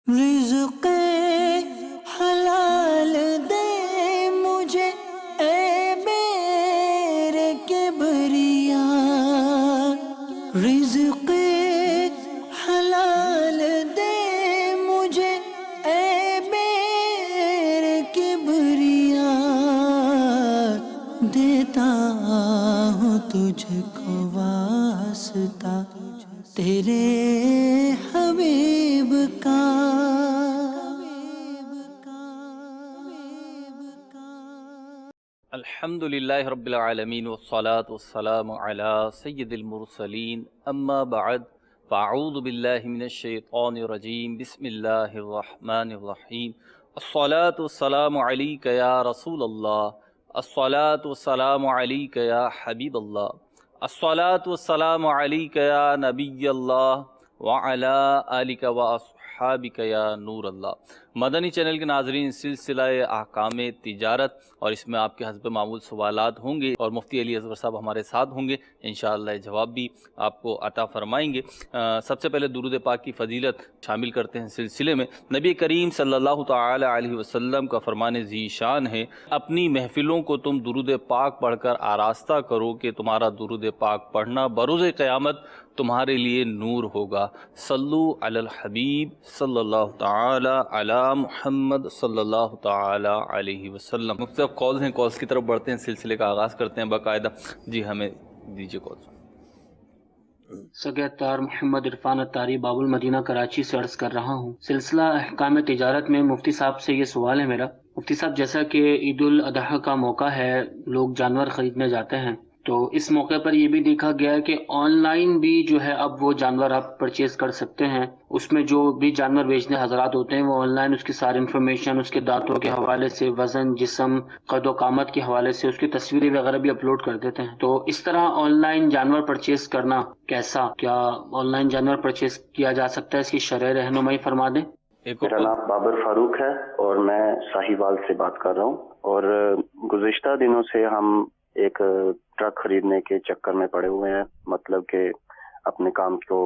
رزق حلال دے مجھے اے میرے کبریا، رزق حلال دے مجھے اے میرے کبریا، دیتا ہوں تجھ کو واسطہ تیرے حبیب کا۔ الحمد للہ رب العالمین والصلاة والسلام علی سید المرسلین، اما بعد فاعوذ باللہ من الشیطان الرجیم، بسم اللہ الرحمن الرحیم۔ الصلاة والسلام علیک یا رسول اللہ، الصلاة والسلام علیک یا حبیب اللہ، الصلاة والسلام علیک یا نبی اللہ وعلی آلک واصحابک یا نور اللہ۔ مدنی چینل کے ناظرین، سلسلہ احکام تجارت، اور اس میں آپ کے حسب معمول سوالات ہوں گے اور مفتی علی اصغر صاحب ہمارے ساتھ ہوں گے، انشاءاللہ جواب بھی آپ کو عطا فرمائیں گے۔ سب سے پہلے درود پاک کی فضیلت شامل کرتے ہیں سلسلے میں۔ نبی کریم صلی اللہ تعالی علیہ وسلم کا فرمان ذی شان ہے، اپنی محفلوں کو تم درود پاک پڑھ کر آراستہ کرو کہ تمہارا درود پاک پڑھنا بروز قیامت تمہارے لیے نور ہوگا۔ صلو علی الحبیب صلی اللہ تعالی علی محمد صلی اللہ تعالی علیہ وسلم۔ مختلف کالز ہیں، کالز کی طرف بڑھتے ہیں، سلسلے کا آغاز کرتے ہیں باقاعدہ۔ جی ہمیں دیجیے کالز۔ سگیتار محمد عرفان اتاری، باب المدینہ کراچی سے عرض کر رہا ہوں۔ سلسلہ احکام تجارت میں مفتی صاحب سے یہ سوال ہے میرا۔ مفتی صاحب، جیسا کہ عید الاضحیٰ کا موقع ہے، لوگ جانور خریدنے جاتے ہیں، تو اس موقع پر یہ بھی دیکھا گیا ہے کہ آن لائن بھی جو ہے اب وہ جانور آپ پرچیز کر سکتے ہیں۔ اس میں جو بھی جانور بیچنے حضرات ہوتے ہیں وہ آن لائن اس کی ساری انفارمیشن، اس کے دانتوں کے حوالے سے، وزن، جسم، قد و قامت کے حوالے سے اس کی تصویریں وغیرہ بھی اپلوڈ کر دیتے ہیں۔ تو اس طرح آن لائن جانور پرچیز کرنا کیسا؟ کیا آن لائن جانور پرچیز کیا جا سکتا ہے؟ اس کی شرح رہنمائی فرما دیں۔ میرا نام بابر فاروق ہے اور میں ساہیوال سے بات کر رہا ہوں، اور گزشتہ دنوں سے ہم ایک ٹرک خریدنے کے چکر میں پڑے ہوئے ہیں، مطلب کہ اپنے کام کو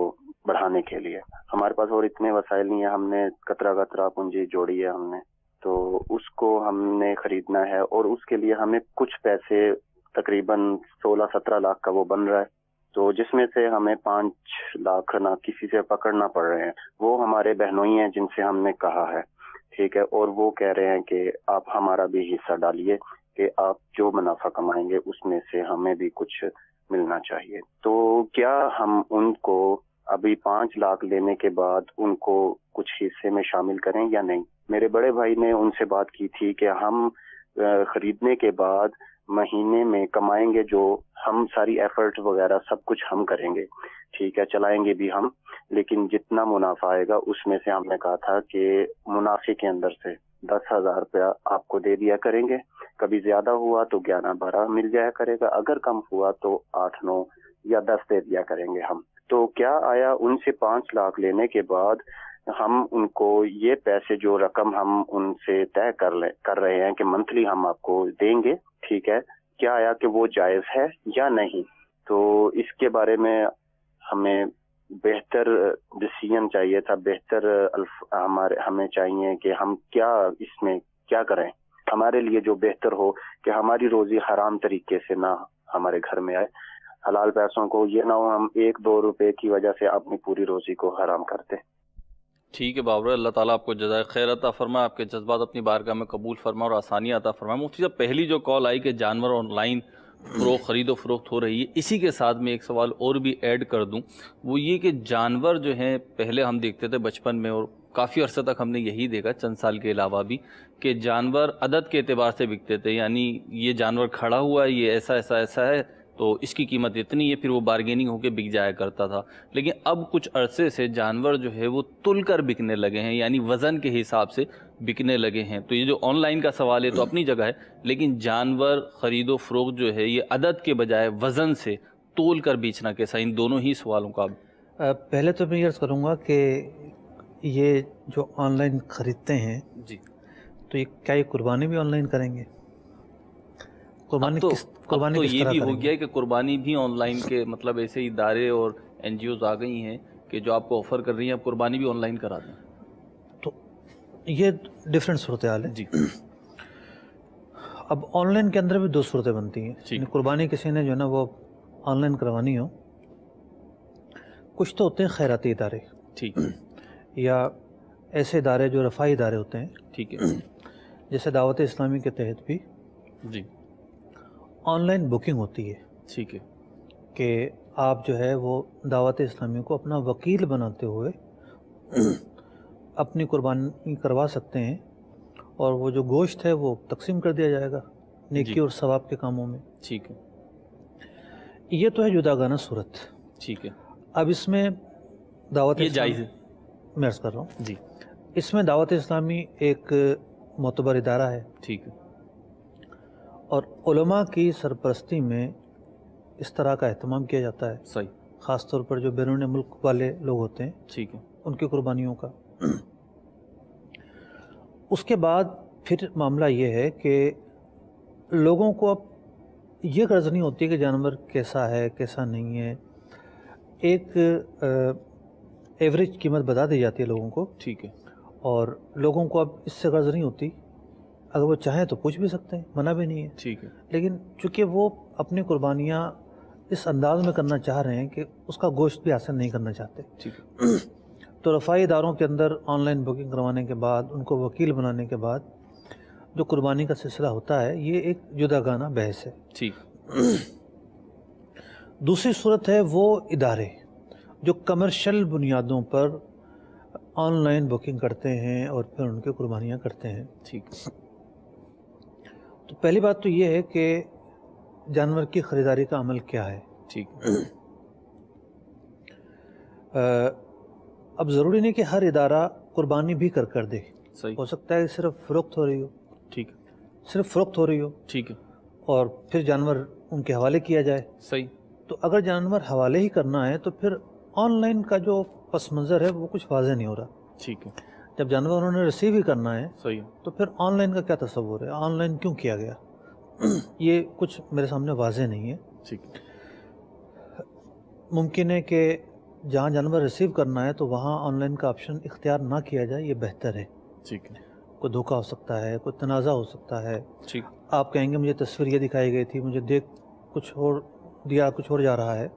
بڑھانے کے لیے۔ ہمارے پاس اور اتنے وسائل نہیں ہیں، ہم نے قطرہ قطرہ پونجی جوڑی ہے ہم نے، تو اس کو ہم نے خریدنا ہے، اور اس کے لیے ہمیں کچھ پیسے تقریباً 16-17 لاکھ کا وہ بن رہا ہے، تو جس میں سے ہمیں 5 لاکھ نہ کسی سے پکڑنا پڑ رہے ہیں۔ وہ ہمارے بہنوئی ہیں جن سے ہم نے کہا ہے، ٹھیک ہے، اور وہ کہہ رہے ہیں کہ آپ ہمارا بھی حصہ ڈالیے، کہ آپ جو منافع کمائیں گے اس میں سے ہمیں بھی کچھ ملنا چاہیے۔ تو کیا ہم ان کو ابھی 5 لاکھ لینے کے بعد ان کو کچھ حصے میں شامل کریں یا نہیں؟ میرے بڑے بھائی نے ان سے بات کی تھی کہ ہم خریدنے کے بعد مہینے میں کمائیں گے، جو ہم ساری ایفرٹ وغیرہ سب کچھ ہم کریں گے، ٹھیک ہے، چلائیں گے بھی ہم، لیکن جتنا منافع آئے گا اس میں سے ہم نے کہا تھا کہ منافع کے اندر سے 10,000 روپیہ آپ کو دے دیا کریں گے، کبھی زیادہ ہوا تو 11-12 مل جایا کرے گا، اگر کم ہوا تو 8-9 یا 10 دے دیا کریں گے ہم۔ تو کیا آیا ان سے 5 لاکھ لینے کے بعد ہم ان کو یہ پیسے، جو رقم ہم ان سے طے کر رہے ہیں کہ منتھلی ہم آپ کو دیں گے، ٹھیک ہے، کیا آیا کہ وہ جائز ہے یا نہیں؟ تو اس کے بارے میں ہمیں بہتر ڈیسیژن چاہیے تھا، بہتر ہمیں چاہیے کہ ہم کیا اس میں کیا کریں، ہمارے لیے جو بہتر ہو، کہ ہماری روزی حرام طریقے سے نہ ہمارے گھر میں آئے، حلال پیسوں کو یہ نہ ہو ہم 1-2 روپے کی وجہ سے اپنی پوری روزی کو حرام کرتے۔ ٹھیک ہے بابر، اللہ تعالیٰ آپ کو جزائے خیر عطا فرمائے، آپ کے جذبات اپنی بارگاہ میں قبول فرمائے اور آسانی عطا فرمائے۔ مفتی صاحب، پہلی جو کال آئی کہ جانور آن لائن خرید و فروخت ہو رہی ہے، اسی کے ساتھ میں ایک سوال اور بھی ایڈ کر دوں، وہ یہ کہ جانور جو ہیں پہلے ہم دیکھتے تھے بچپن میں، اور کافی عرصے تک ہم نے یہی دیکھا، چند سال کے علاوہ بھی، کہ جانور عدد کے اعتبار سے بکتے تھے، یعنی یہ جانور کھڑا ہوا ہے، یہ ایسا ہے، تو اس کی قیمت اتنی ہے، پھر وہ بارگیننگ ہو کے بک جایا کرتا تھا۔ لیکن اب کچھ عرصے سے جانور جو ہے وہ تل کر بکنے لگے ہیں، یعنی وزن کے حساب سے بکنے لگے ہیں۔ تو یہ جو آن لائن کا سوال ہے تو اپنی جگہ ہے، لیکن جانور خرید و فروخت جو ہے یہ عدد کے بجائے وزن سے تول کر بیچنا کیسا؟ ان دونوں ہی سوالوں کا پہلے تو میں یہ عرض کروں گا کہ یہ جو آن لائن خریدتے ہیں، جی، تو کیا یہ قربانی بھی آن لائن کریں گے؟ قربانی کس طرح بھی ہو کریں گیا گے؟ ہے کہ قربانی بھی آن لائن کے مطلب ایسے ادارے اور NGOs آ گئی ہیں کہ جو آپ کو آفر کر رہی ہیں آپ قربانی بھی آن لائن کرا دیں۔ تو یہ ڈفرینٹ صورتحال ہے جی اب آن لائن کے اندر بھی دو صورتیں بنتی ہیں. ٹھیک. یعنی قربانی کسی نے جو ہے نا وہ آن لائن کروانی ہو, کچھ تو ہوتے ہیں خیراتی ادارے ٹھیک یا ایسے ادارے جو رفاہی ادارے ہوتے ہیں, ٹھیک ہے جیسے دعوت اسلامی کے تحت بھی جی آن لائن بکنگ ہوتی ہے ٹھیک ہے کہ آپ جو ہے وہ دعوت اسلامی کو اپنا وکیل بناتے ہوئے اپنی قربانی کروا سکتے ہیں, اور وہ جو گوشت ہے وہ تقسیم کر دیا جائے گا نیکی جی. اور ثواب کے کاموں میں. ٹھیک ہے یہ تو ہے جداگانہ صورت. ٹھیک ہے اب اس میں دعوت یہ جائز ہے میں عرض کر رہا ہوں, جی اس میں دعوت اسلامی ایک معتبر ادارہ ہے, ٹھیک ہے اور علماء کی سرپرستی میں اس طرح کا اہتمام کیا جاتا ہے, صحیح خاص طور پر جو بیرون ملک والے لوگ ہوتے ہیں ٹھیک ہے ان کی قربانیوں کا. اس کے بعد پھر معاملہ یہ ہے کہ لوگوں کو اب یہ غرض نہیں ہوتی کہ جانور کیسا ہے کیسا نہیں ہے, ایک ایوریج قیمت بتا دی جاتی ہے لوگوں کو, ٹھیک ہے اور لوگوں کو اب اس سے غرض نہیں ہوتی. اگر وہ چاہیں تو پوچھ بھی سکتے ہیں, منع بھی نہیں ہے, ٹھیک ہے لیکن چونکہ وہ اپنی قربانیاں اس انداز میں کرنا چاہ رہے ہیں کہ اس کا گوشت بھی حاصل نہیں کرنا چاہتے, ٹھیک ہے تو رفاہی اداروں کے اندر آن لائن بکنگ کروانے کے بعد, ان کو وکیل بنانے کے بعد جو قربانی کا سلسلہ ہوتا ہے یہ ایک جداگانہ بحث ہے. ٹھیک دوسری صورت ہے وہ ادارے جو کمرشل بنیادوں پر آن لائن بکنگ کرتے ہیں اور پھر ان کی قربانیاں کرتے ہیں. ٹھیک تو پہلی بات تو یہ ہے کہ جانور کی خریداری کا عمل کیا ہے. ٹھیک اب ضروری نہیں کہ ہر ادارہ قربانی بھی کر دے, صحیح ہو سکتا ہے کہ صرف فروخت ہو رہی ہو, ٹھیک صرف فروخت ہو رہی ہو ٹھیک ہے اور پھر جانور ان کے حوالے کیا جائے. صحیح تو اگر جانور حوالے ہی کرنا ہے تو پھر آن لائن کا جو پس منظر ہے وہ کچھ واضح نہیں ہو رہا. ٹھیک ہے جب جانور انہوں نے ریسیو ہی کرنا ہے صحیح تو پھر آن لائن کا کیا تصور ہے, آن لائن کیوں کیا گیا, یہ کچھ میرے سامنے واضح نہیں ہے. ٹھیک ممکن ہے کہ جہاں جانور ریسیو کرنا ہے تو وہاں آن لائن کا آپشن اختیار نہ کیا جائے, یہ بہتر ہے. ٹھیک ہے کوئی دھوکہ ہو سکتا ہے, کوئی تنازع ہو سکتا ہے, ٹھیک آپ کہیں گے مجھے تصویر یہ دکھائی گئی تھی, مجھے دیکھ کچھ اور دیا, کچھ اور جا رہا ہے.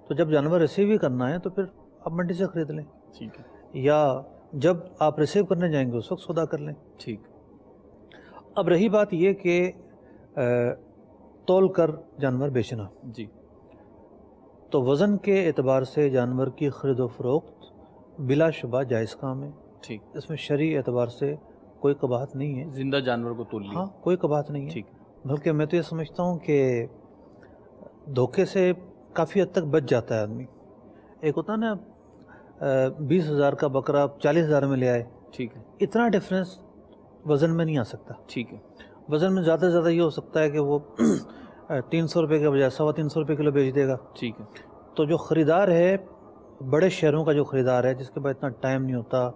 تو جب جانور ریسیو ہی کرنا ہے تو پھر آپ منڈی سے خرید لیں, ٹھیک ہے یا جب آپ ریسیو کرنے جائیں گے اس وقت سودا کر لیں. ٹھیک اب رہی بات یہ کہ تول کر جانور بیچنا, جی تو وزن کے اعتبار سے جانور کی خرید و فروخت بلا شبہ جائز کام ہے. ٹھیک اس میں شرعی اعتبار سے کوئی قباحت نہیں ہے. زندہ جانور کو تول لیا. ہاں کوئی قباحت نہیں ہے. ٹھیک بلکہ میں تو یہ سمجھتا ہوں کہ دھوکے سے کافی حد تک بچ جاتا ہے آدمی. ایک ہوتا ہے نا 20,000 کا بکرا 40,000 میں لے آئے, ٹھیک ہے اتنا ڈفرینس وزن میں نہیں آ سکتا. ٹھیک ہے وزن میں زیادہ سے زیادہ یہ ہو سکتا ہے کہ وہ 300 روپے کے بجائے 350 روپے کلو بیچ دے گا. ٹھیک ہے تو جو خریدار ہے, بڑے شہروں کا جو خریدار ہے, جس کے پاس اتنا ٹائم نہیں ہوتا,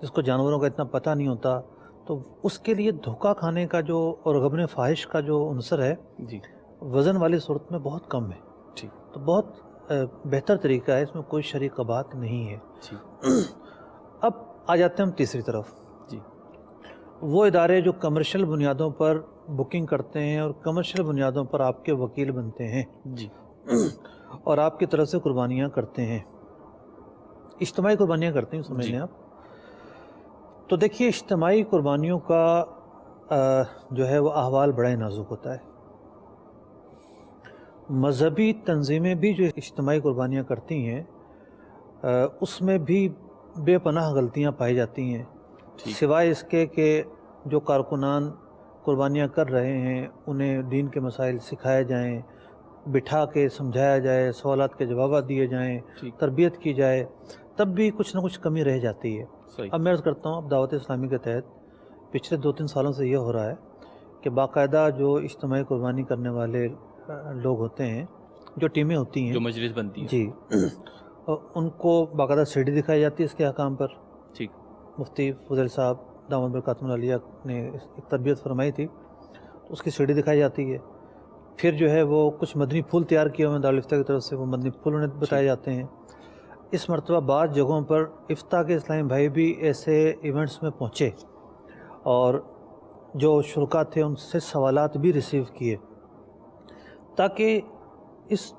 جس کو جانوروں کا اتنا پتہ نہیں ہوتا, تو اس کے لیے دھوکہ کھانے کا جو اور غبن فاحش کا جو عنصر ہے جی وزن والی صورت میں بہت کم ہے. ٹھیک تو بہت بہتر طریقہ ہے, اس میں کوئی شرعی قباحت نہیں ہے. ٹھیک اب آ جاتے ہیں ہم تیسری طرف, جی وہ ادارے جو کمرشل بنیادوں پر بکنگ کرتے ہیں اور کمرشل بنیادوں پر آپ کے وکیل بنتے ہیں جی اور آپ کی طرف سے قربانیاں کرتے ہیں, اجتماعی قربانیاں کرتے ہیں سمجھ لیں آپ. تو دیکھیے اجتماعی قربانیوں کا جو ہے وہ احوال بڑا ہی نازک ہوتا ہے. مذہبی تنظیمیں بھی جو اجتماعی قربانیاں کرتی ہیں اس میں بھی بے پناہ غلطیاں پائی جاتی ہیں, سوائے اس کے کہ جو کارکنان قربانیاں کر رہے ہیں انہیں دین کے مسائل سکھائے جائیں, بٹھا کے سمجھایا جائے, سوالات کے جوابات دیے جائیں, تربیت کی جائے, تب بھی کچھ نہ کچھ کمی رہ جاتی ہے. اب میں عرض کرتا ہوں, اب دعوت اسلامی کے تحت پچھلے 2-3 سالوں سے یہ ہو رہا ہے کہ باقاعدہ جو اجتماعی قربانی کرنے والے لوگ ہوتے ہیں, جو ٹیمیں ہوتی ہیں, جو مجلس بنتی ہے, جی, ان کو باقاعدہ سیڑھی دکھائی جاتی ہے اس کے احکام پر. ٹھیک مفتی فضل صاحب دامت برکاتہم العالیہ نے ایک تربیت فرمائی تھی, تو اس کی سیڑھی دکھائی جاتی ہے. پھر جو ہے وہ کچھ مدنی پھول تیار کیے ہوئے ہیں دارالفتہ کی طرف سے, وہ مدنی پھول انہیں بتائے جاتے ہیں. اس مرتبہ بعض جگہوں پر افتاء کے اسلامی بھائی بھی ایسے ایونٹس میں پہنچے اور جو شرکاء تھے ان سے سوالات بھی ریسیو کیے تاکہ اس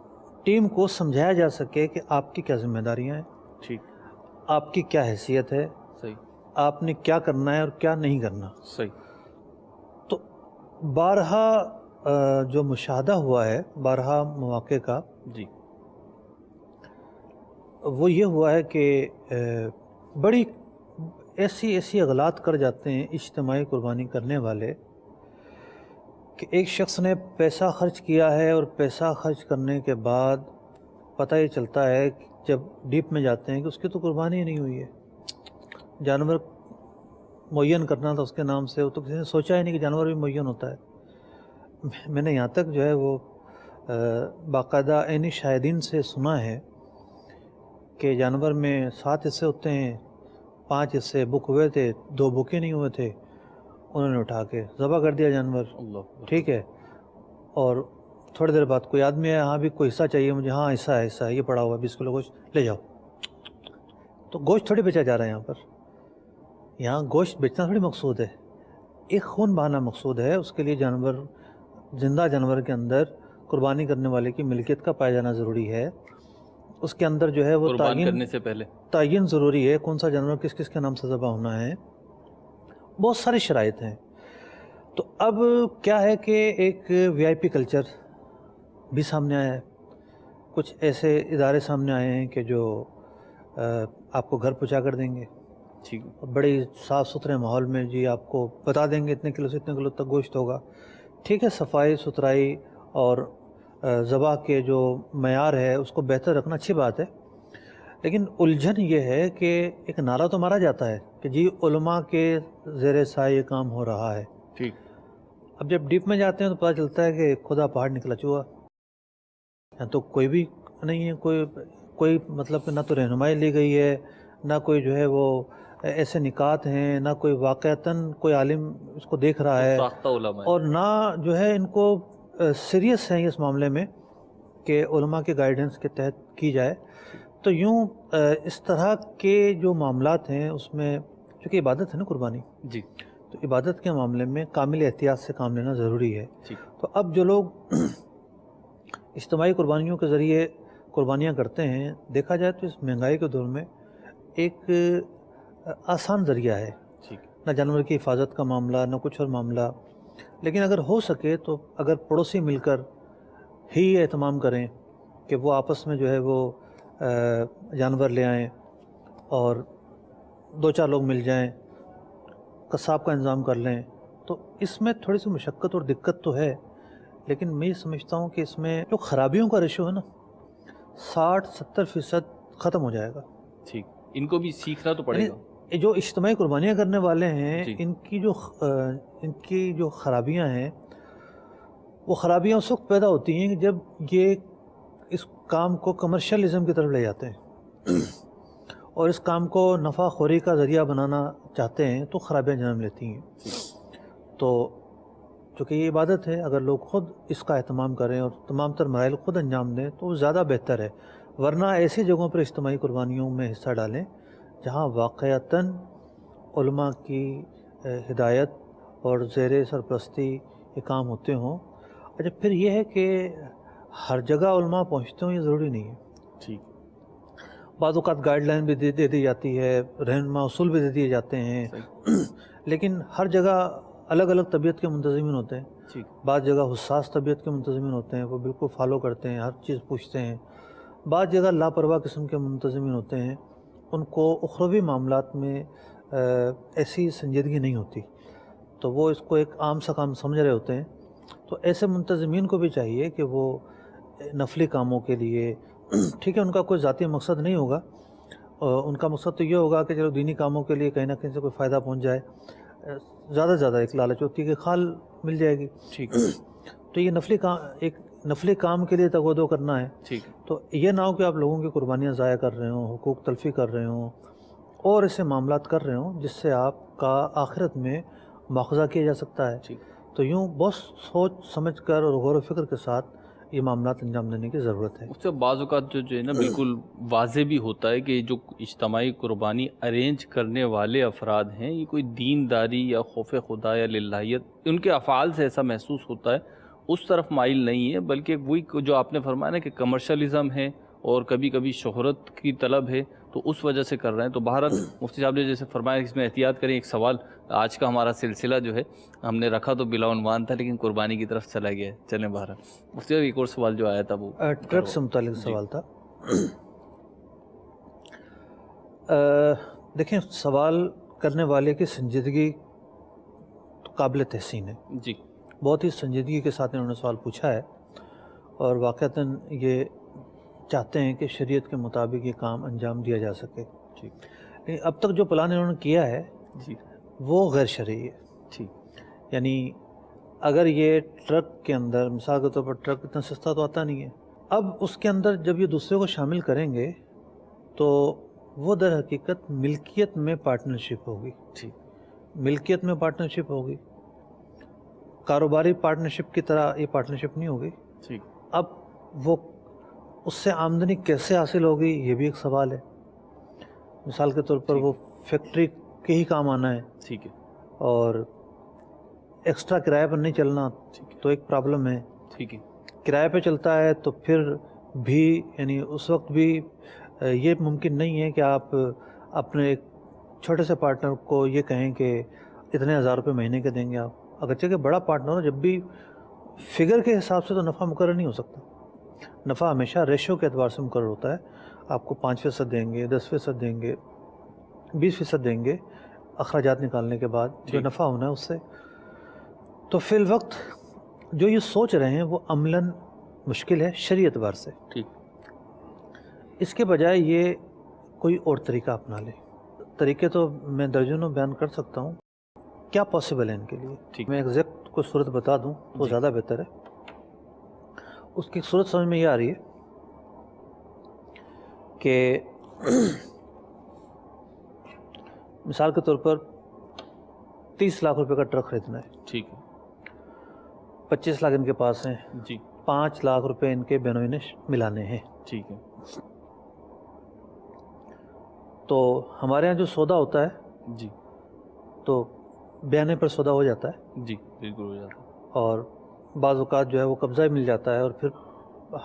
ٹیم کو سمجھایا جا سکے کہ آپ کی کیا ذمہ داریاں ہیں، ٹھیک، آپ کی کیا حیثیت ہے، صحیح، آپ نے کیا کرنا ہے اور کیا نہیں کرنا۔ صحیح، تو بارہا جو مشاہدہ ہوا ہے بارہا مواقع کا، جی، وہ یہ ہوا ہے کہ بڑی ایسی اغلاط کر جاتے ہیں اجتماعی قربانی کرنے والے کہ ایک شخص نے پیسہ خرچ کیا ہے اور پیسہ خرچ کرنے کے بعد پتہ یہ چلتا ہے کہ جب ڈیپ میں جاتے ہیں کہ اس کی تو قربانی ہی نہیں ہوئی ہے، جانور معین کرنا تھا اس کے نام سے، وہ تو کسی نے سوچا ہی نہیں کہ جانور بھی معین ہوتا ہے۔ میں نے یہاں تک جو ہے وہ باقاعدہ عینی شاہدین سے سنا ہے کہ جانور میں 7 حصے ہوتے ہیں، 5 حصے بک ہوئے تھے، 2 بکے نہیں ہوئے تھے، انہوں نے اٹھا کے ذبح کر دیا جانور، اللہ، ٹھیک ہے۔ اور تھوڑی دیر بعد کوئی آدمی ہے، ہاں بھی کوئی حصہ چاہیے مجھے، ہاں حصہ ہے یہ پڑا ہوا ہے 20 کلو گوشت لے جاؤ۔ تو گوشت تھوڑی بیچا جا رہا ہے یہاں گوشت بیچنا تھوڑی مقصود ہے، ایک خون بہانا مقصود ہے، اس کے لیے جانور، زندہ جانور کے اندر قربانی کرنے والے کی ملکیت کا پایا جانا ضروری ہے، اس کے اندر جو ہے وہ قربان کرنے سے پہلے تعین ضروری ہے، کون سا جانور کس کس کے نام سے ذبح ہونا ہے، بہت ساری شرائط ہیں۔ تو اب کیا ہے کہ ایک VIP کلچر بھی سامنے آیا ہے، کچھ ایسے ادارے سامنے آئے ہیں کہ جو آپ کو گھر پہنچا کر دیں گے، ٹھیک، بڑی صاف ستھرے ماحول میں، جی آپ کو بتا دیں گے اتنے کلو سے اتنے کلو تک گوشت ہوگا، ٹھیک ہے، صفائی ستھرائی اور ذبح کے جو معیار ہے اس کو بہتر رکھنا اچھی بات ہے، لیکن الجھن یہ ہے کہ ایک نعرہ تو مارا جاتا ہے کہ جی علماء کے زیر سایہ یہ کام ہو رہا ہے، ٹھیک، اب جب ڈیپ میں جاتے ہیں تو پتہ چلتا ہے کہ خدا پہاڑ نکلا چوہا، یہاں تو کوئی بھی نہیں ہے، کوئی مطلب کہ نہ تو رہنمائی لی گئی ہے، نہ کوئی جو ہے وہ ایسے نکات ہیں، نہ کوئی واقعتاً کوئی عالم اس کو دیکھ رہا ہے، ساختہ علماء ہے، اور نہ جو ہے ان کو سیریس ہیں اس معاملے میں کہ علماء کے گائیڈنس کے تحت کی جائے۔ تو یوں اس طرح کے جو معاملات ہیں اس میں چونکہ عبادت ہے نا قربانی، جی، تو عبادت کے معاملے میں کامل احتیاط سے کام لینا ضروری ہے۔ ٹھیک، تو اب جو لوگ اجتماعی قربانیوں کے ذریعے قربانیاں کرتے ہیں، دیکھا جائے تو اس مہنگائی کے دور میں ایک آسان ذریعہ ہے، ٹھیک، نہ جانور کی حفاظت کا معاملہ نہ کچھ اور معاملہ، لیکن اگر ہو سکے تو اگر پڑوسی مل کر ہی اہتمام کریں کہ وہ آپس میں جو ہے وہ جانور لے آئیں اور 2-4 لوگ مل جائیں، قصاب کا انتظام کر لیں، تو اس میں تھوڑی سی مشقت اور دقت تو ہے، لیکن میں یہ سمجھتا ہوں کہ اس میں جو خرابیوں کا ریشو ہے نا 60-70% ختم ہو جائے گا۔ ٹھیک، ان کو بھی سیکھنا تو پڑے گا، یعنی جو اجتماعی قربانیاں کرنے والے ہیں جی، ان کی جو خرابیاں ہیں وہ خرابیاں اس وقت پیدا ہوتی ہیں کہ جب یہ اس کام کو کمرشلزم کی طرف لے جاتے ہیں اور اس کام کو نفع خوری کا ذریعہ بنانا چاہتے ہیں تو خرابیاں جنم لیتی ہیں۔ تو چونکہ یہ عبادت ہے، اگر لوگ خود اس کا اہتمام کریں اور تمام تر مراحل خود انجام دیں تو وہ زیادہ بہتر ہے، ورنہ ایسی جگہوں پر اجتماعی قربانیوں میں حصہ ڈالیں جہاں واقعتاً علماء کی ہدایت اور زیر سرپرستی یہ کام ہوتے ہوں۔ اچھا، پھر یہ ہے کہ ہر جگہ علماء پہنچتے ہوں یہ ضروری نہیں ہے، ٹھیک، بعض اوقات گائیڈ لائن بھی دے دی جاتی ہے، رہنما اصول بھی دے دیے جاتے ہیں، لیکن ہر جگہ الگ الگ طبیعت کے منتظمین ہوتے ہیں، ٹھیک، بعض جگہ حساس طبیعت کے منتظمین ہوتے ہیں، وہ بالکل فالو کرتے ہیں، ہر چیز پوچھتے ہیں، بعض جگہ لاپرواہ قسم کے منتظمین ہوتے ہیں، ان کو اخروی معاملات میں ایسی سنجیدگی نہیں ہوتی، تو وہ اس کو ایک عام سا کام سمجھ رہے ہوتے ہیں۔ تو ایسے منتظمین کو بھی چاہیے کہ وہ نفلی کاموں کے لیے، ٹھیک ہے، ان کا کوئی ذاتی مقصد نہیں ہوگا، ان کا مقصد تو یہ ہوگا کہ چلو دینی کاموں کے لیے کہیں نہ کہیں سے کوئی فائدہ پہنچ جائے، زیادہ سے زیادہ ایک لالچ ہوتی ہے کہ خال مل جائے گی، ٹھیک، تو یہ نفلی کام کے لیے تغودو کرنا ہے، ٹھیک، تو یہ نہ ہو کہ آپ لوگوں کی قربانیاں ضائع کر رہے ہوں، حقوق تلفی کر رہے ہوں اور ایسے معاملات کر رہے ہوں جس سے آپ کا آخرت میں مواخذہ کیا جا سکتا ہے۔ ٹھیک، تو یوں بہت سوچ سمجھ کر اور غور و فکر کے ساتھ یہ معاملات انجام دینے کی ضرورت ہے۔ اس سے بعض اوقات جو ہے نا بالکل واضح بھی ہوتا ہے کہ جو اجتماعی قربانی ارینج کرنے والے افراد ہیں یہ کوئی دینداری یا خوف خدا یا للہیت ان کے افعال سے ایسا محسوس ہوتا ہے اس طرف مائل نہیں ہے، بلکہ وہی جو آپ نے فرمایا نا کہ کمرشلزم ہے اور کبھی کبھی شہرت کی طلب ہے تو اس وجہ سے کر رہے ہیں۔ تو بہرحال مفتی صاحب نے جیسے فرمایا اس میں احتیاط کریں۔ ایک سوال آج کا ہمارا سلسلہ جو ہے ہم نے رکھا تو بلا عنوان تھا لیکن قربانی کی طرف چلا گیا ہے، چلیں بہرحال مفتی صاحب ایک اور سوال جو آیا تھا وہ ٹرک سے متعلق سوال تھا۔ دیکھیں سوال کرنے والے کی سنجیدگی قابل تحسین ہے، جی بہت ہی سنجیدگی کے ساتھ انہوں نے سوال پوچھا ہے اور واقعتاً یہ چاہتے ہیں کہ شریعت کے مطابق یہ کام انجام دیا جا سکے۔ ٹھیک، لیکن اب تک جو پلان انہوں نے کیا ہے جی وہ غیر شرعی ہے۔ ٹھیک، یعنی اگر یہ ٹرک کے اندر مثال کے طور پر ٹرک اتنا سستا تو آتا نہیں ہے، اب اس کے اندر جب یہ دوسرے کو شامل کریں گے تو وہ در حقیقت ملکیت میں پارٹنرشپ ہوگی۔ ٹھیک، ملکیت میں پارٹنرشپ ہوگی، کاروباری پارٹنرشپ کی طرح یہ پارٹنرشپ نہیں ہوگی۔ ٹھیک، اب وہ اس سے آمدنی کیسے حاصل ہوگی یہ بھی ایک سوال ہے۔ مثال کے طور پر وہ فیکٹری کے ہی کام آنا ہے ٹھیک ہے، اور ایکسٹرا کرائے پر نہیں چلنا تو ایک پرابلم ہے۔ ٹھیک ہے، کرائے پہ چلتا ہے تو پھر بھی یعنی اس وقت بھی یہ ممکن نہیں ہے کہ آپ اپنے ایک چھوٹے سے پارٹنر کو یہ کہیں کہ اتنے ہزار روپے مہینے کے دیں گے آپ، اگرچہ کہ بڑا پارٹنر ہو جب بھی فگر کے حساب سے تو نفع مقرر نہیں ہو سکتا۔ نفع ہمیشہ ریشو کے اعتبار سے مقرر ہوتا ہے، آپ کو 5% دیں گے، 10% دیں گے، 20% دیں گے اخراجات نکالنے کے بعد جو نفع ہونا ہے اس سے۔ تو فی الوقت جو یہ سوچ رہے ہیں وہ عملاً مشکل ہے شرعی اعتبار سے۔ ٹھیک، اس کے بجائے یہ کوئی اور طریقہ اپنا لیں۔ طریقے تو میں درجنوں بیان کر سکتا ہوں، کیا پاسبل ہے ان کے لیے۔ ٹھیک، میں ایگزیکٹ کوئی صورت بتا دوں تو زیادہ بہتر ہے۔ اس کی صورت سمجھ میں یہ آ رہی ہے کہ مثال کے طور پر 30 لاکھ روپے کا ٹرک خریدنا ہے، ٹھیک ہے، 25 لاکھ ان کے پاس ہیں، جی 5 لاکھ روپے ان کے بینوئی نے ملانے ہیں۔ ٹھیک ہے، تو ہمارے ہاں جو سودا ہوتا ہے جی تو بیانے پر سودا ہو جاتا ہے جی بالکل ہو جاتا ہے، اور بعض اوقات جو ہے وہ قبضہ مل جاتا ہے اور پھر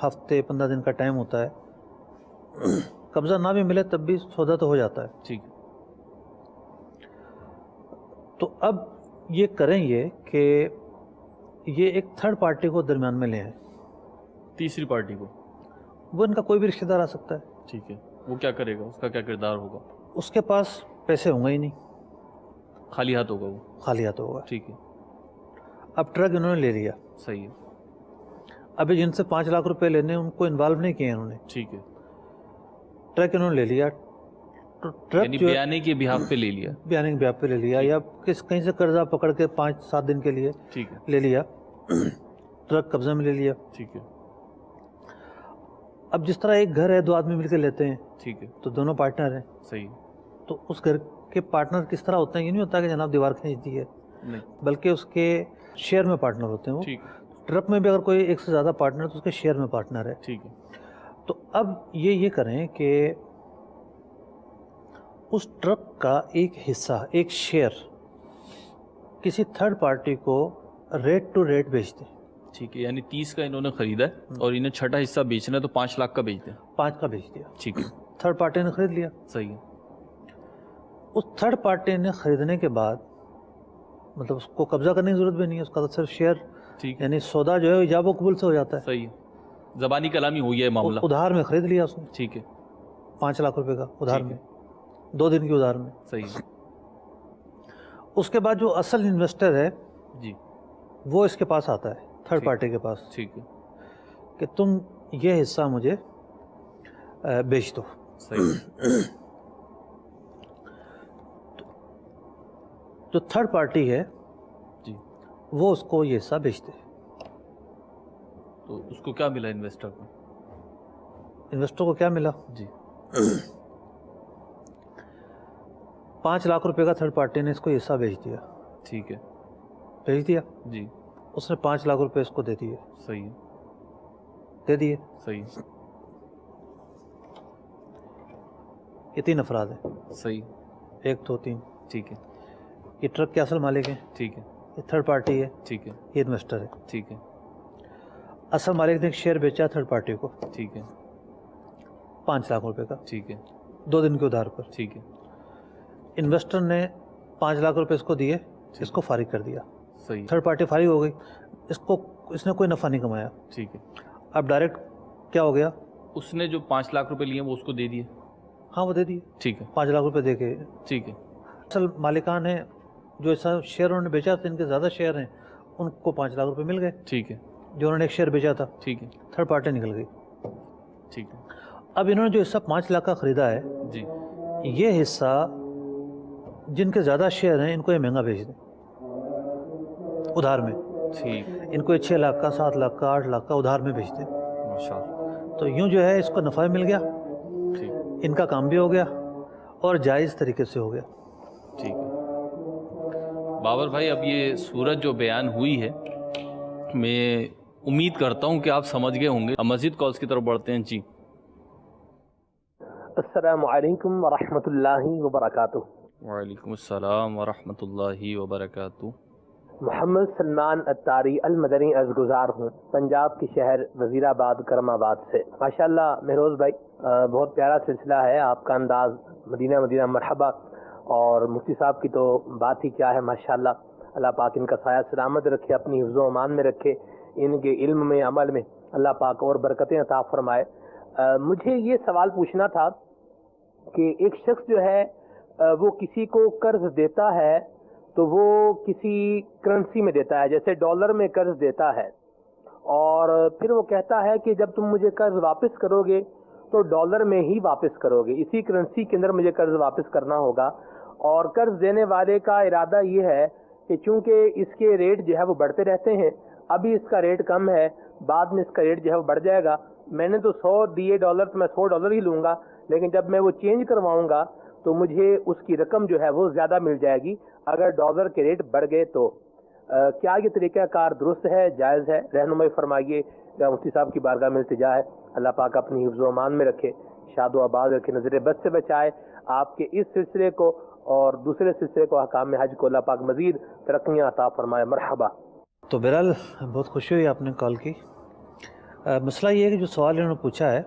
ہفتے 15 دن کا ٹائم ہوتا ہے، قبضہ نہ بھی ملے تب بھی سودا تو ہو جاتا ہے۔ ٹھیک، تو اب یہ کریں یہ کہ یہ ایک تھرڈ پارٹی کو درمیان میں لے آئیں، تیسری پارٹی کو، وہ ان کا کوئی بھی رشتہ دار آ سکتا ہے، ٹھیک ہے، وہ کیا کرے گا، اس کا کیا کردار ہوگا؟ اس کے پاس پیسے ہوں گے ہی نہیں، خالی ہاتھ ہوگا وہ، خالی ہاتھ ہوگا۔ ٹھیک ہے، اب ٹرک انہوں نے لے لیا، صحیح ہے، ابھی جن سے 5 لاکھ روپے لینے ان کو انوالو نہیں کیے انہوں نے، ٹھیک ہے، ٹرک انہوں نے لے لیا، تو ٹرک یعنی جو ہے بیانے کے بہاف پہ لے لیا، بیانے کے بیاپ پہ لے لیا یا کہیں سے قرضہ پکڑ کے 5-7 دن کے لیے ٹھیک ہے، لے لیا، ٹرک قبضہ میں لے لیا۔ ٹھیک ہے، اب جس طرح ایک گھر ہے 2 آدمی مل کے لیتے ہیں ٹھیک ہے، تو دونوں پارٹنر ہیں، صحیح ہے، تو اس گھر کے پارٹنر کس طرح ہوتے ہیں؟ یہ نہیں ہوتا کہ جناب دیوار کھینچ دی ہے، نہیں، بلکہ اس کے شیئر میں پارٹنر ہوتے ہیں وہ۔ ٹھیک، ٹرک میں بھی اگر کوئی ایک سے زیادہ پارٹنر ہے تو اس کے شیئر میں پارٹنر ہے۔ ٹھیک ہے، تو اب یہ کریں کہ اس ٹرک کا ایک حصہ، ایک شیئر کسی تھرڈ پارٹی کو ریٹ ٹو ریٹ بیچ دیں۔ ٹھیک ہے، یعنی 30 کا انہوں نے خریدا ہے اور انہیں چھٹا حصہ بیچنا ہے تو 5 لاکھ کا بیچ دیں، 5 کا بیچ دیا، ٹھیک ہے، تھرڈ پارٹی نے خرید لیا۔ صحیح ہے، اس تھرڈ پارٹی نے خریدنے کے بعد مطلب اس کو قبضہ کرنے کی ضرورت بھی نہیں ہے، اس کا تو صرف شیئر ٹھیک ہے، یعنی سودا جو ہے ایجاب و قبول سے ہو جاتا ہے، صحیح ہے، زبانی کلامی ہو گیا ہے معاملہ، ادھار میں خرید لیا اس نے ٹھیک ہے، 5 لاکھ روپے کا ادھار ٹھیک میں، ہے، 2 دن کی ادھار میں۔ صحیح ہے، اس کے بعد جو اصل انویسٹر ہے جی وہ اس کے پاس آتا ہے، تھرڈ ٹھیک، پارٹی کے پاس، ٹھیک ہے، کہ تم یہ حصہ مجھے بیچ دو۔ صحیح، جو تھرڈ پارٹی ہے جی، وہ اس کو یہ حصہ بیچتے، تو اس کو کیا ملا انویسٹر کو؟ انویسٹر کو کیا ملا؟ جی 5 لاکھ روپے کا تھرڈ پارٹی نے اس کو حصہ بیچ دیا، ٹھیک ہے، بیچ دیا، جی اس نے 5 لاکھ روپے اس کو دے دیے۔ صحیح ہے، دے دیے. صحیح. یہ 3 افراد ہیں. صحیح. 1 2 3. ٹھیک ہے. یہ ٹرک کے اصل مالک ہیں. ٹھیک ہے. یہ تھرڈ پارٹی ہے. ٹھیک ہے. یہ انویسٹر ہے. ٹھیک ہے. اصل مالک نے ایک شیئر بیچا تھرڈ پارٹی کو ٹھیک ہے. 5 لاکھ روپے کا ٹھیک ہے. 2 دن کے ادھار پر. ٹھیک ہے. انویسٹر نے 5 لاکھ روپے اس کو دیے, اس کو فارغ کر دیا. صحیح. تھرڈ پارٹی فارغ ہو گئی, اس نے کوئی نفع نہیں کمایا. ٹھیک ہے. اب ڈائریکٹ کیا ہو گیا, اس نے جو 5 لاکھ روپے لیے وہ اس کو دے دیے. ہاں وہ دے دیے. ٹھیک ہے. 5 لاکھ روپے دے کے. ٹھیک ہے. اصل مالکان ہیں جو ایسا شیئر انہوں نے بیچا تھا, ان کے زیادہ شیئر ہیں, ان کو 5 لاکھ روپے مل گئے. ٹھیک ہے. جو انہوں نے ایک شیئر بیچا تھا, ٹھیک ہے. تھرڈ پارٹی نکل گئی. ٹھیک ہے. اب انہوں نے جو حصہ 5 لاکھ کا خریدا ہے, جی. یہ حصہ جن کے زیادہ شیئر ہیں ان کو یہ مہنگا بیچ دیں ادھار میں. ٹھیک. ان کو یہ 6 لاکھ کا, 7 لاکھ کا, 8 لاکھ کا ادھار میں بیچ دیں. ماشاء اللہ. تو یوں جو ہے اس کو نفع بھی مل گیا, ٹھیک. ان کا کام بھی ہو گیا اور جائز طریقے سے ہو گیا. ٹھیک ہے. بابر بھائی, اب یہ صورت جو بیان ہوئی ہے, میں امید کرتا ہوں کہ آپ سمجھ گئے ہوں گے. اب مزید کالز کی طرف بڑھتے ہیں. جی. السلام علیکم ورحمۃ اللہ وبرکاتہ. وعلیکم السلام ورحمۃ اللہ وبرکاتہ. محمد سلمان اتاری المدنی عزگزار ہوں, پنجاب کے شہر وزیر آباد کرم آباد سے. ماشاءاللہ مہروز بھائی, بہت پیارا سلسلہ ہے آپ کا. انداز مدینہ مدینہ مرحبا, اور مفتی صاحب کی تو بات ہی کیا ہے. ماشاءاللہ اللہ پاک ان کا سایہ سلامت رکھے, اپنی حفظ و امان میں رکھے, ان کے علم میں عمل میں اللہ پاک اور برکتیں عطا فرمائے. مجھے یہ سوال پوچھنا تھا کہ ایک شخص جو ہے وہ کسی کو قرض دیتا ہے تو وہ کسی کرنسی میں دیتا ہے, جیسے ڈالر میں قرض دیتا ہے, اور پھر وہ کہتا ہے کہ جب تم مجھے قرض واپس کرو گے تو ڈالر میں ہی واپس کرو گے, اسی کرنسی کے اندر مجھے قرض واپس کرنا ہوگا. اور قرض دینے والے کا ارادہ یہ ہے کہ چونکہ اس کے ریٹ جو ہے وہ بڑھتے رہتے ہیں, ابھی اس کا ریٹ کم ہے, بعد میں اس کا ریٹ جو ہے وہ بڑھ جائے گا. میں نے تو 100 دیے ڈالر, تو میں 100 ڈالر ہی لوں گا, لیکن جب میں وہ چینج کرواؤں گا تو مجھے اس کی رقم جو ہے وہ زیادہ مل جائے گی اگر ڈالر کے ریٹ بڑھ گئے تو. کیا یہ طریقہ کار درست ہے, جائز ہے؟ رہنمائی فرمائیے. مفتی صاحب کی بارگاہ میں التجا ہے, اللہ پاک اپنی حفظ و امان میں رکھے, شاد و آباد رکھے, نظر بد سے بچائے. آپ کے اس سلسلے کو اور دوسرے سلسلے کو, حکام حج کو, اللہ پاک مزید ترقیاں عطا فرمائے. مرحبا. تو بہرحال بہت خوشی ہوئی آپ نے کال کی. مسئلہ یہ ہے کہ جو سوال انہوں نے پوچھا ہے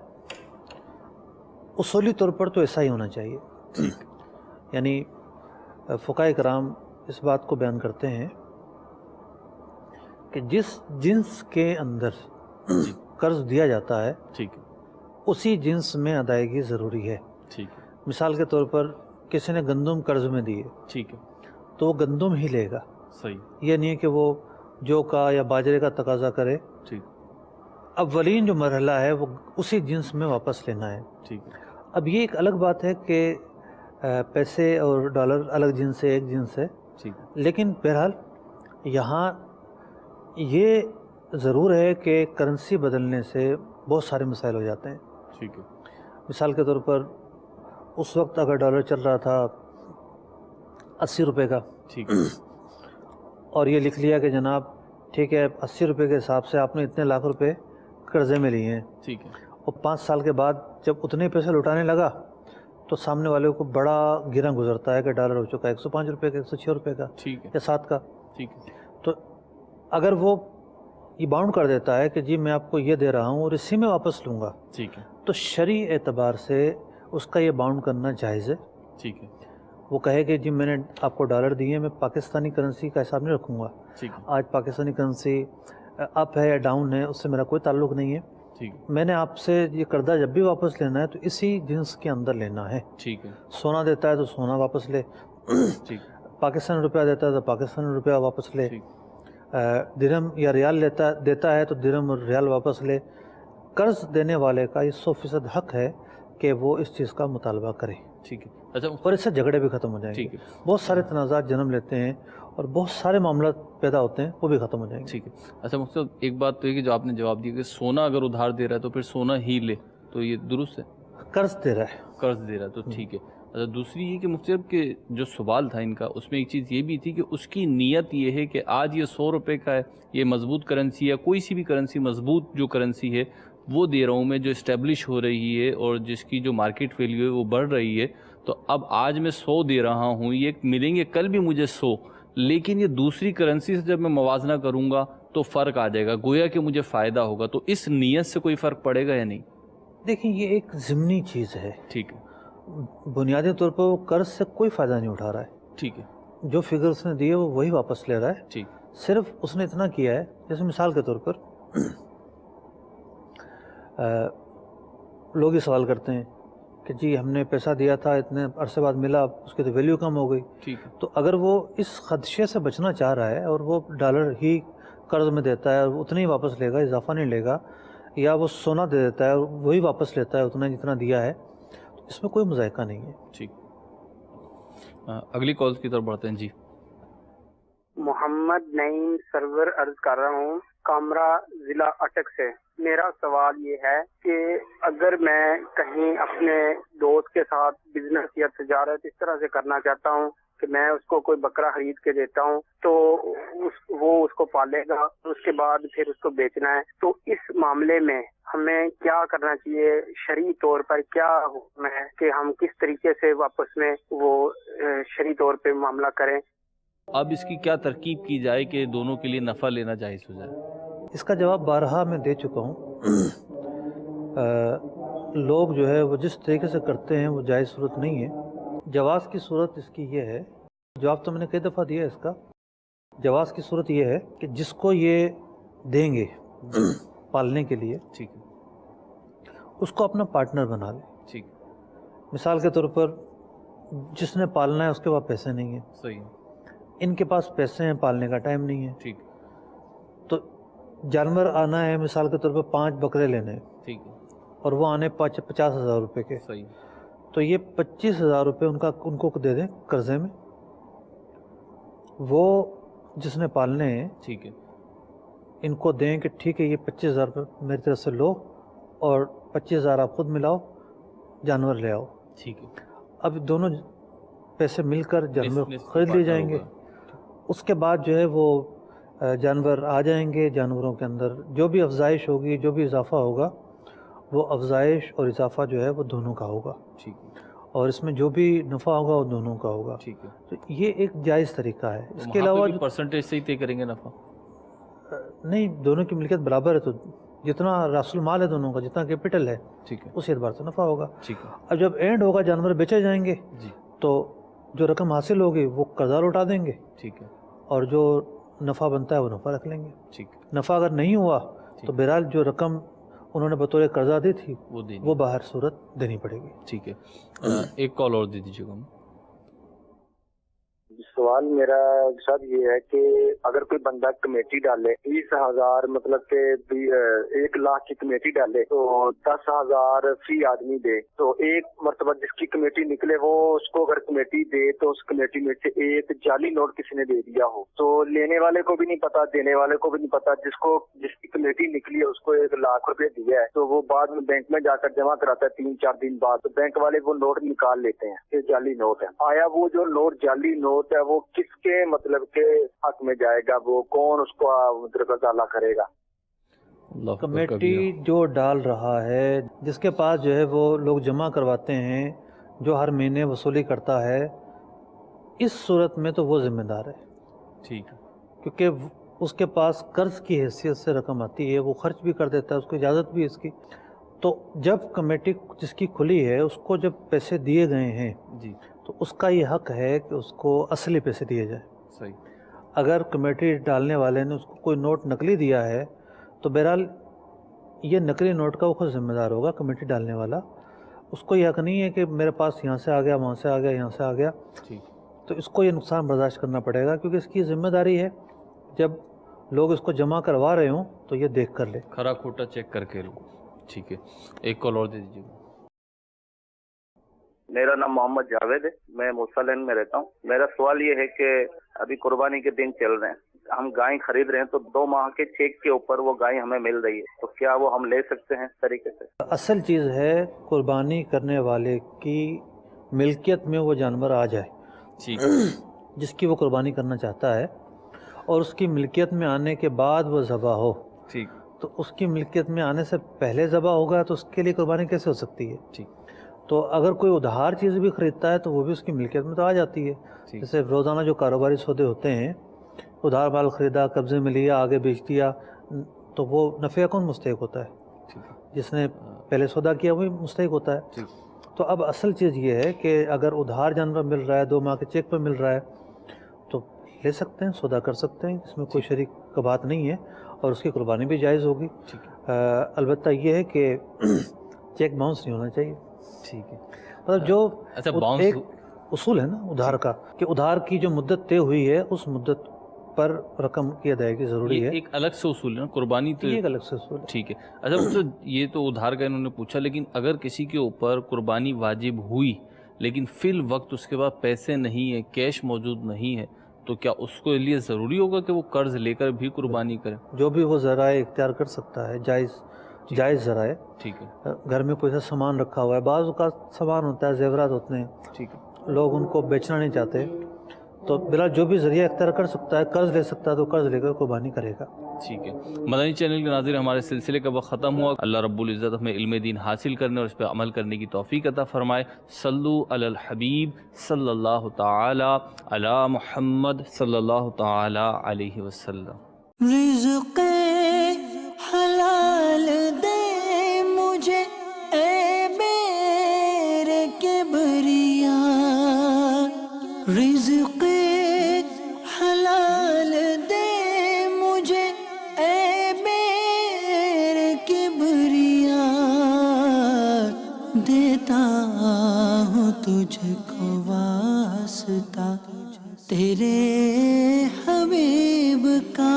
اصولی طور پر تو ایسا ہی ہونا چاہیے. یعنی فقہاء کرام اس بات کو بیان کرتے ہیں کہ جس جنس کے اندر قرض دیا جاتا ہے, ٹھیک ہے, اسی جنس میں ادائیگی ضروری ہے. ٹھیک ہے. مثال کے طور پر کسی نے گندم قرض میں دیے, ٹھیک ہے, تو وہ گندم ہی لے گا. صحیح. یہ نہیں ہے کہ وہ جو کا یا باجرے کا تقاضا کرے. ٹھیک. اولین جو مرحلہ ہے وہ اسی جنس میں واپس لینا ہے. ٹھیک ہے. اب یہ ایک الگ بات ہے کہ پیسے اور ڈالر الگ جنس سے, ایک جنس ہے, ٹھیک. لیکن بہرحال یہاں یہ ضرور ہے کہ کرنسی بدلنے سے بہت سارے مسائل ہو جاتے ہیں. ٹھیک ہے. مثال کے طور پر اس وقت اگر ڈالر چل رہا تھا 80 روپے کا, ٹھیک ہے, اور یہ لکھ لیا کہ جناب ٹھیک ہے 80 روپے کے حساب سے آپ نے اتنے لاکھ روپے قرضے میں لیے ہیں, ٹھیک ہے, اور 5 سال کے بعد جب اتنے پیسے لوٹانے لگا تو سامنے والے کو بڑا گرہ گزرتا ہے کہ ڈالر ہو چکا ہے 105 روپے کا, 106 روپے کا, ٹھیک ہے, یا 7 کا. ٹھیک ہے, تو اگر وہ یہ باؤنڈ کر دیتا ہے کہ جی میں آپ کو یہ دے رہا ہوں اور اسی میں واپس لوں گا, ٹھیک ہے, تو شرعی اعتبار سے اس کا یہ باؤنڈ کرنا جائز ہے. ٹھیک ہے, وہ کہے کہ جی میں نے آپ کو ڈالر دیے, میں پاکستانی کرنسی کا حساب نہیں رکھوں گا. ٹھیک ہے, آج پاکستانی کرنسی اپ ہے یا ڈاؤن ہے, اس سے میرا کوئی تعلق نہیں ہے. ٹھیک ہے, میں نے آپ سے یہ قرضہ جب بھی واپس لینا ہے تو اسی جنس کے اندر لینا ہے. ٹھیک ہے, سونا دیتا ہے تو سونا واپس لے, ٹھیک, پاکستانی روپیہ دیتا ہے تو پاکستانی روپیہ واپس لے, ٹھیک, درہم یا ریال دیتا ہے تو درہم اور ریال واپس لے. قرض دینے والے کا یہ 100% حق ہے کہ وہ اس چیز کا مطالبہ کرے. ٹھیک ہے. اچھا, اور اس سے جھگڑے بھی ختم ہو جائیں گے. ٹھیک ہے, بہت سارے تنازعات جنم لیتے ہیں اور بہت سارے معاملات پیدا ہوتے ہیں, وہ بھی ختم ہو جائیں گے. ٹھیک ہے. اچھا مفتی صاحب, ایک بات تو یہ کہ جو آپ نے جواب دیا کہ سونا اگر ادھار دے رہا ہے تو پھر سونا ہی لے, تو یہ درست ہے؟ قرض دے رہا ہے, قرض دے رہا ہے تو ٹھیک ہے. اچھا, دوسری یہ کہ مفتی صاحب کہ جو سوال تھا ان کا, اس میں ایک چیز یہ بھی تھی کہ اس کی نیت یہ ہے کہ آج یہ 100 روپے کا ہے, یہ مضبوط کرنسی ہے, کوئی سی بھی کرنسی مضبوط جو کرنسی ہے, وہ دے رہا ہوں میں جو اسٹیبلش ہو رہی ہے اور جس کی جو مارکیٹ ویلیو ہے وہ بڑھ رہی ہے. تو اب آج میں 100 دے رہا ہوں, یہ ملیں گے کل بھی مجھے 100, لیکن یہ دوسری کرنسی سے جب میں موازنہ کروں گا تو فرق آ جائے گا, گویا کہ مجھے فائدہ ہوگا. تو اس نیت سے کوئی فرق پڑے گا یا نہیں؟ دیکھیں یہ ایک ضمنی چیز ہے, ٹھیک ہے, بنیادی طور پر وہ قرض سے کوئی فائدہ نہیں اٹھا رہا ہے. ٹھیک ہے, جو فگر اس نے دی ہے وہ وہی واپس لے رہا ہے. ٹھیک, صرف اس نے اتنا کیا ہے, جیسے مثال کے طور پر لوگ یہ سوال کرتے ہیں کہ جی ہم نے پیسہ دیا تھا, اتنے عرصے بعد ملا, اس کی تو ویلیو کم ہو گئی. ٹھیک ہے, تو اگر وہ اس خدشے سے بچنا چاہ رہا ہے اور وہ ڈالر ہی قرض میں دیتا ہے اور اتنا ہی واپس لے گا, اضافہ نہیں لے گا, یا وہ سونا دے دیتا ہے اور وہی واپس لیتا ہے اتنا جتنا دیا ہے, تو اس میں کوئی مذائقہ نہیں ہے. ٹھیک. اگلی کالز کی طرف بڑھتے ہیں. جی محمد نعیم سرور عرض کر رہا ہوں کامرا ضلع اٹک سے. میرا سوال یہ ہے کہ اگر میں کہیں اپنے دوست کے ساتھ بزنس یا تجارت اس طرح سے کرنا چاہتا ہوں کہ میں اس کو کوئی بکرا خرید کے دیتا ہوں تو وہ اس کو پالے گا, اس کے بعد پھر اس کو بیچنا ہے, تو اس معاملے میں ہمیں کیا کرنا چاہیے؟ شرعی طور پر کیا حکم ہے کہ ہم کس طریقے سے واپس میں وہ شرعی طور پہ معاملہ کریں؟ اب اس کی کیا ترکیب کی جائے کہ دونوں کے لیے نفع لینا جائز ہو جائے؟ اس کا جواب بارہا میں دے چکا ہوں. لوگ جو ہے وہ جس طریقے سے کرتے ہیں وہ جائز صورت نہیں ہے. جواز کی صورت اس کی یہ ہے, جواب تو میں نے کئی دفعہ دیا ہے اس کا. جواز کی صورت یہ ہے کہ جس کو یہ دیں گے پالنے کے لیے, ٹھیک ہے, اس کو اپنا پارٹنر بنا لے. ٹھیک, مثال کے طور پر جس نے پالنا ہے اس کے پاس پیسے نہیں ہیں, صحیح, ان کے پاس پیسے ہیں, پالنے کا ٹائم نہیں ہے. ٹھیک, تو جانور آنا ہے, مثال کے طور پر 5 بکرے لینے ہیں, ٹھیک ہے, اور وہ آنے 50,000 روپے کے, صحیح, تو یہ 25,000 روپے ان کو دے دیں قرضے میں. وہ جس نے پالنے ہیں ٹھیک ہے, ان کو دیں کہ ٹھیک ہے یہ 25,000 روپے میری طرف سے لو اور 25,000 آپ خود ملاؤ, جانور لے آؤ. ٹھیک ہے, اب دونوں پیسے مل کر جانور نصف خرید لیے بانٹا جائیں گے. ہوگا. اس کے بعد جو ہے وہ جانور آ جائیں گے, جانوروں کے اندر جو بھی افزائش ہوگی, جو بھی اضافہ ہوگا, وہ افزائش اور اضافہ جو ہے وہ دونوں کا ہوگا, ٹھیک ہے, اور اس میں جو بھی نفع ہوگا وہ دونوں کا ہوگا. ٹھیک ہے. تو یہ ایک جائز طریقہ ہے. اس کے وہاں پہ علاوہ بھی پرسنٹیج سے ہی طے کریں گے نفع؟ نہیں, دونوں کی ملکیت برابر ہے, تو جتنا راس المال ہے دونوں کا, جتنا کیپٹل ہے, ٹھیک ہے, اس اعتبار سے نفع ہوگا. ٹھیک ہے, اب جب اینڈ ہوگا جانور بیچے جائیں گے, جی, تو جو رقم حاصل ہوگی وہ قرضہ لوٹا دیں گے, ٹھیک ہے, اور جو نفع بنتا ہے وہ نفع رکھ لیں گے. ٹھیک, نفع اگر نہیں ہوا تو بہرحال جو رقم انہوں نے بطور قرضہ دی تھی وہ باہر صورت دینی پڑے گی. ٹھیک ہے. ایک کال اور دے دیجیے گا. سوال میرا سر یہ ہے کہ اگر کوئی بندہ کمیٹی ڈالے 20,000 مطلب کہ 1,00,000 کی کمیٹی ڈالے تو 10,000 فی آدمی دے, تو ایک مرتبہ جس کی کمیٹی نکلے وہ اس کو اگر کمیٹی دے تو اس کمیٹی میں سے ایک جعلی نوٹ کسی نے دے دیا ہو, تو لینے والے کو بھی نہیں پتا, دینے والے کو بھی نہیں پتا, جس کی کمیٹی نکلی ہے اس کو 1,00,000 روپے دیا ہے, تو وہ بعد میں بینک میں جا کر جمع کراتا ہے 3-4 دن بعد, تو بینک والے وہ نوٹ نکال لیتے ہیں, یہ جعلی نوٹ ہے. آیا وہ جو نوٹ جعلی نوٹ ہے وہ کس کے مطلب کے حق میں جائے گا, وہ کون اس کو مطلب ازالہ کرے گا؟ کمیٹی جو ڈال رہا ہے, جس کے پاس جو ہے وہ لوگ جمع کرواتے ہیں, جو ہر مہینے وصولی کرتا ہے, اس صورت میں تو وہ ذمہ دار ہے. ٹھیک ہے, کیونکہ اس کے پاس قرض کی حیثیت سے رقم آتی ہے, وہ خرچ بھی کر دیتا ہے, اس کو اجازت بھی اس کی. تو جب کمیٹی جس کی کھلی ہے اس کو جب پیسے دیے گئے ہیں, جی, تو اس کا یہ حق ہے کہ اس کو اصلی پیسے دیے جائیں. صحیح. اگر کمیٹی ڈالنے والے نے اس کو کوئی نوٹ نقلی دیا ہے تو بہرحال یہ نقلی نوٹ کا وہ خود ذمہ دار ہوگا, کمیٹی ڈالنے والا. اس کو یہ حق نہیں ہے کہ میرے پاس یہاں سے آ گیا, وہاں سے آ گیا, یہاں سے آ گیا. ٹھیک, تو اس کو یہ نقصان برداشت کرنا پڑے گا, کیونکہ اس کی ذمہ داری ہے جب لوگ اس کو جمع کروا رہے ہوں تو یہ دیکھ کر لے, کھرا کھوٹا چیک کر کے لو. ٹھیک ہے, ایک کال اور دے دیجیے گا. میرا نام محمد جاوید ہے, میں موسیٰ میں رہتا ہوں. میرا سوال یہ ہے کہ ابھی قربانی کے دن چل رہے ہیں, ہم گائے خرید رہے ہیں تو 2 ماہ کے چیک کے اوپر وہ گائے ہمیں مل رہی ہے, تو کیا وہ ہم لے سکتے ہیں اس طریقے سے؟ اصل چیز ہے قربانی کرنے والے کی ملکیت میں وہ جانور آ جائے, ٹھیک, جس کی وہ قربانی کرنا چاہتا ہے, اور اس کی ملکیت میں آنے کے بعد وہ ذبح ہو, ٹھیک, تو اس کی ملکیت میں آنے سے پہلے ذبح ہوگا تو اس کے لیے قربانی کیسے ہو سکتی ہے؟ ٹھیک. تو اگر کوئی ادھار چیز بھی خریدتا ہے تو وہ بھی اس کی ملکیت میں تو آ جاتی ہے. جیسے روزانہ جو کاروباری سودے ہوتے ہیں، ادھار مال خریدا، قبضے میں لیا، آگے بیچ دیا، تو وہ نفع کون مستحق ہوتا ہے؟ جس نے پہلے سودا کیا وہی مستحق ہوتا ہے. تو اب اصل چیز یہ ہے کہ اگر ادھار جانور مل رہا ہے، 2 ماہ کے چیک پہ مل رہا ہے، تو لے سکتے ہیں، سودا کر سکتے ہیں، اس میں کوئی شریک کا بات نہیں ہے، اور اس کی قربانی بھی جائز ہوگی. البتہ یہ ہے کہ چیک باؤنس نہیں ہونا چاہیے. ٹھیک ہے. مطلب جو ایک باؤنس اصول ہے نا ادھار کا، کہ ادھار کی جو مدت طے ہوئی ہے اس مدت پر رقم کی ادائیگی ضروری ہے. ایک الگ سے اصول ہے نا قربانی تو یہ ایک الگ سے اصول ہے. ٹھیک ہے. اچھا یہ تو ادھار کا انہوں نے پوچھا، لیکن اگر کسی کے اوپر قربانی واجب ہوئی لیکن فی الوقت اس کے بعد پیسے نہیں ہیں، کیش موجود نہیں ہے، تو کیا اس کو لیے ضروری ہوگا کہ وہ قرض لے کر بھی قربانی کرے؟ جو بھی وہ ذرائع اختیار کر سکتا ہے، جائز ذرائع. ٹھیک ہے. گھر میں کوئی سا سامان رکھا ہوا ہے، بعض اوقات سامان ہوتا ہے، زیورات ہوتے ہیں، ٹھیک ہے. لوگ ان کو بیچنا نہیں چاہتے، تو بلا جو بھی ذریعہ اختیار کر سکتا ہے، قرض لے سکتا ہے تو قرض لے کر قربانی کرے گا. ٹھیک ہے. مدنی چینل کے ناظرین، ہمارے سلسلے کا وقت ختم ہوا. اللہ رب العزت ہمیں علم دین حاصل کرنے اور اس پہ عمل کرنے کی توفیق عطا فرمائے. صلو علی الحبیب صلی اللہ تعالی علی محمد صلی اللہ تعالی علیہ وسلم. رزق حلال دے مجھے اے میرے کبریا، رزق حلال دے مجھے اے میرے کبریا، دیتا ہوں تجھ کو واسطہ تیرے حبیب کا.